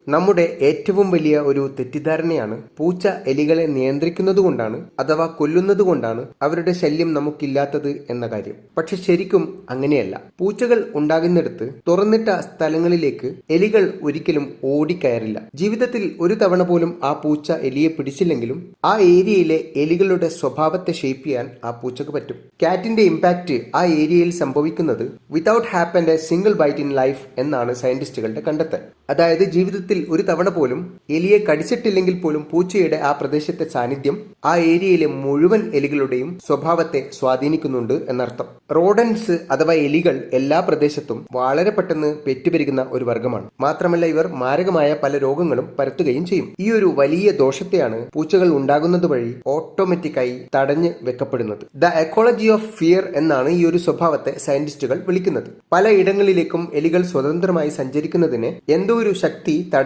നമ്മുടെ ഏറ്റവും വലിയ ഒരു തെറ്റിദ്ധാരണയാണ് പൂച്ച എലികളെ നിയന്ത്രിക്കുന്നതുകൊണ്ടാണ് അഥവാ കൊല്ലുന്നതുകൊണ്ടാണ് അവരുടെ ശല്യം നമുക്കില്ലാത്തത് എന്ന കാര്യം. പക്ഷെ ശരിക്കും അങ്ങനെയല്ല. പൂച്ചകൾ ഉണ്ടാകുന്നിടത്ത് തുറന്നിട്ട സ്ഥലങ്ങളിലേക്ക് എലികൾ ഒരിക്കലും ഓടിക്കയറില്ല. ജീവിതത്തിൽ ഒരു തവണ പോലും ആ പൂച്ച എലിയെ പിടിച്ചില്ലെങ്കിലും ആ ഏരിയയിലെ എലികളുടെ സ്വഭാവത്തെ ഷേപ്പ് ചെയ്യാൻ ആ പൂച്ചക്ക് പറ്റും. കാറ്റിന്റെ ഇമ്പാക്റ്റ് ആ ഏരിയയിൽ സംഭവിക്കുന്നത് without happened a single bite in life എന്നാണ് സയന്റിസ്റ്റുകളുടെ കണ്ടെത്തൽ. അതായത് ജീവിതത്തിൽ ഒരു തവണ പോലും എലിയെ കടിച്ചിട്ടില്ലെങ്കിൽ പോലും പൂച്ചയുടെ ആ പ്രദേശത്തെ സാന്നിധ്യം ആ ഏരിയയിലെ മുഴുവൻ എലികളുടെയും സ്വഭാവത്തെ സ്വാധീനിക്കുന്നുണ്ട് എന്നർത്ഥം. റോഡൻസ് അഥവാ എലികൾ എല്ലാ പ്രദേശത്തും വളരെ പെട്ടെന്ന് പെറ്റുപെരുകുന്ന ഒരു വർഗമാണ്. മാത്രമല്ല ഇവർ മാരകമായ പല രോഗങ്ങളും പരത്തുകയും ചെയ്യും. ഈ ഒരു വലിയ ദോഷത്തെയാണ് പൂച്ചകൾ ഉണ്ടാകുന്നത് വഴി ഓട്ടോമാറ്റിക്കായി തടഞ്ഞ് വെക്കപ്പെടുന്നത്. ദ എക്കോളജി ഓഫ് ഫിയർ എന്നാണ് ഈ ഒരു സ്വഭാവത്തെ സയന്റിസ്റ്റുകൾ വിളിക്കുന്നത്. പല ഇടങ്ങളിലേക്കും എലികൾ സ്വതന്ത്രമായി സഞ്ചരിക്കുന്നതിന് എന്തോ ഒരു ശക്തി തടഞ്ഞു